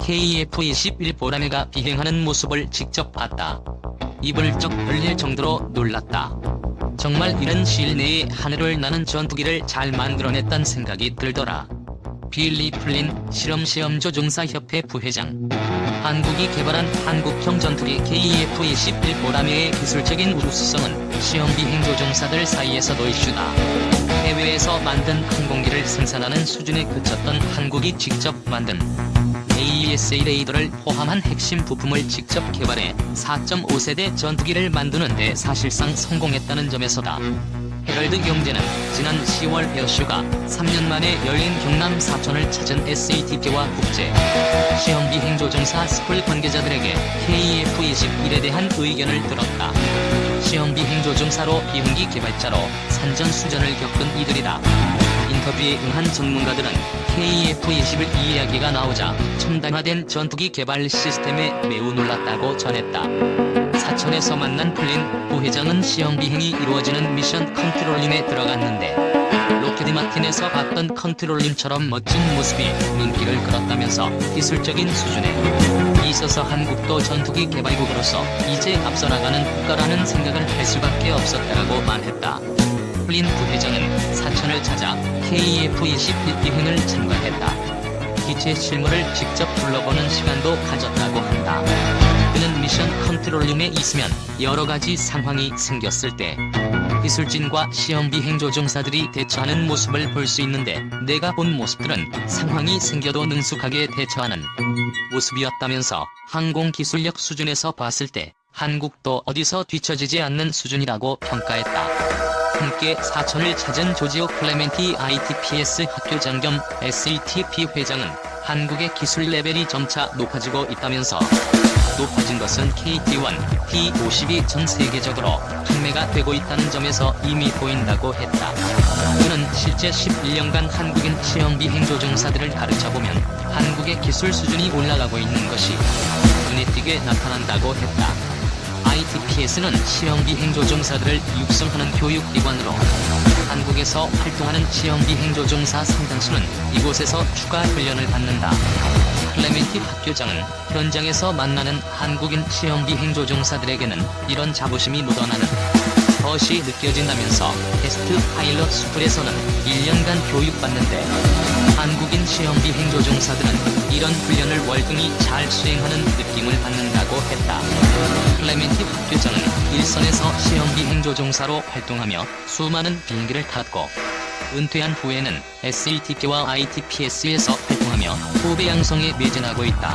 KF-21 보라매가 비행하는 모습을 직접 봤다. 입을 쩍 벌릴 정도로 놀랐다. 정말 이런 시일 내에 하늘을 나는 전투기를 잘 만들어냈단 생각이 들더라. 빌리 플린 실험시험조종사협회 부회장. 한국이 개발한 한국형 전투기 KF-21 보라매의 기술적인 우수성은 시험비행조종사들 사이에서도 이슈다. 해외에서 만든 항공기를 생산하는 수준에 그쳤던 한국이 직접 만든 AESA 레이더를 포함한 핵심 부품을 직접 개발해 4.5세대 전투기를 만드는 데 사실상 성공했다는 점에서다. 헤럴드 경제는 지난 10월 에어쇼가 3년 만에 열린 경남 사천을 찾은 SATP와 국제 시험비행조종사 스쿨 관계자들에게 KF-21에 대한 의견을 들었다. 시험비행조종사로 비행기 개발자로 산전수전을 겪은 이들이다. 인터뷰에 응한 전문가들은 KF-21 이야기가 나오자 첨단화된 전투기 개발 시스템에 매우 놀랐다고 전했다. 사천에서 만난 플린 부회장은 시험비행이 이루어지는 미션 컨트롤룸에 들어갔는데 로키드 마틴에서 봤던 컨트롤룸처럼 멋진 모습이 눈길을 끌었다면서 기술적인 수준에 있어서 한국도 전투기 개발국으로서 이제 앞서 나가는 국가라는 생각을 할 수밖에 없었다고 말했다. 플린 부회장은 사천을 찾아 KF-21 비행을 참관했다. 기체 실물을 직접 둘러보는 시간도 가졌다고 한다. 그는 미션 컨트롤룸에 있으면 여러가지 상황이 생겼을 때 기술진과 시험비행조종사들이 대처하는 모습을 볼 수 있는데 내가 본 모습들은 상황이 생겨도 능숙하게 대처하는 모습이었다면서 항공기술력 수준에서 봤을 때 한국도 어디서 뒤처지지 않는 수준이라고 평가했다. 함께 사천을 찾은 조지오 클레멘티 ITPS 학교장 겸 SATP 회장은 한국의 기술 레벨이 점차 높아지고 있다면서 높아진 것은 KT-1, T-52 전 세계적으로 판매가 되고 있다는 점에서 이미 보인다고 했다. 그는 실제 11년간 한국인 시험비행조종사들을 가르쳐보면 한국의 기술 수준이 올라가고 있는 것이 눈에 띄게 나타난다고 했다. ITPS는 시험비행조종사들을 육성하는 교육기관으로 한국에서 활동하는 시험비행조종사 상당수는 이곳에서 추가 훈련을 받는다. 클레멘티 학교장은 현장에서 만나는 한국인 시험비행조종사들에게는 이런 자부심이 묻어나는 것이 느껴진다면서 테스트 파일럿 스쿨에서는 1년간 교육받는데 한국인 시험비행조종사들은 이런 훈련을 월등히 잘 수행하는 느낌을 받는다고 했다. 클레멘티 학교장은 일선에서 시험비행조종사로 활동하며 수많은 비행기를 탔고 은퇴한 후에는 SATP와 ITPS에서 활동하며 후배 양성에 매진하고 있다.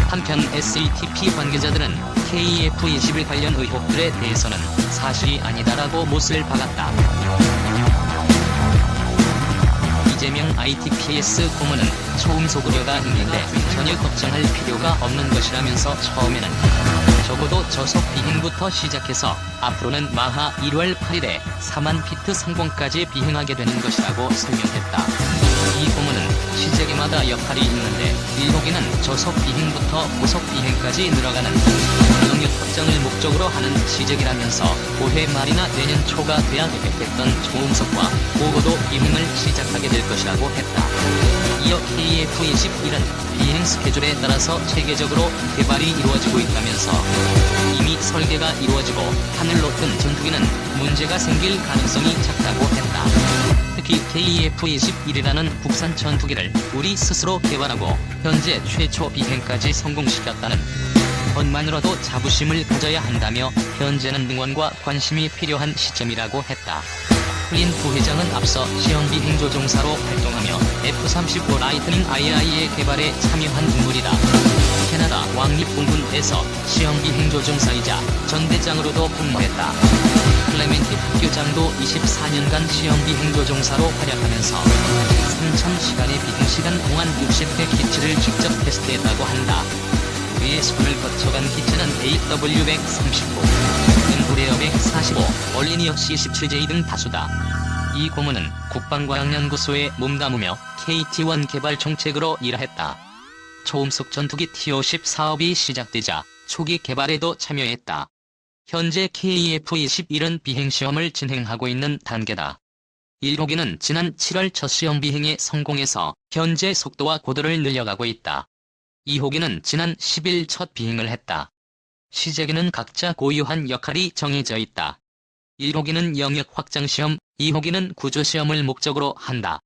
한편 SATP 관계자들은 KF-21 관련 의혹들에 대해서는 사실이 아니다라고 못을 박았다. 이재명 ITPS 고문은 초음속 우려가 있는데 전혀 걱정할 필요가 없는 것이라면서 처음에는 적어도 저속 비행부터 시작해서 앞으로는 마하 1월 8일에 4만 피트 상공까지 비행하게 되는 것이라고 설명했다. 이 고문은 시제기마다 역할이 있는데 1호기는 저속 비행부터 고속 비행까지 늘어가는 영역 확장을 목적으로 하는 시제기라면서 올해 말이나 내년 초가 돼야 계획했던 초음속과 고고도 비행을 시작하게 될 것이라고 했다. 이어 KF-21은 비행 스케줄에 따라서 체계적으로 개발이 이루어지고 있다면서 이미 설계가 이루어지고 하늘로 뜬 전투기는 문제가 생길 가능성이 작다고 했다. 특히 KF-21이라는 국산 전투기를 우리 스스로 개발하고 현재 최초 비행까지 성공시켰다는 것만으로도 자부심을 가져야 한다며 현재는 응원과 관심이 필요한 시점이라고 했다. 플린 부회장은 앞서 시험비행조종사로 활동하며 F-35 라이트닝 II의 개발에 참여한 인물이다. 캐나다 왕립공군에서 시험비행조종사이자 전대장으로도 근무했다. 클레멘티 학교장도 24년간 시험비행조종사로 활약하면서 3000시간의 비행시간 동안 60회 기체를 직접 테스트했다고 한다. 그의 손을 거쳐간 기체는 AW139, 엔브레어 145, 얼리니어 C-17J 등 다수다. 이 고문은 국방과학연구소에 몸담으며 KT-1 개발 정책으로 일했다. 초음속 전투기 T-50 사업이 시작되자 초기 개발에도 참여했다. 현재 KF-21은 비행시험을 진행하고 있는 단계다. 1호기는 지난 7월 첫 시험 비행에 성공해서 현재 속도와 고도를 늘려가고 있다. 2호기는 지난 10일 첫 비행을 했다. 시제기는 각자 고유한 역할이 정해져 있다. 1호기는 영역 확장 시험, 2호기는 구조 시험을 목적으로 한다.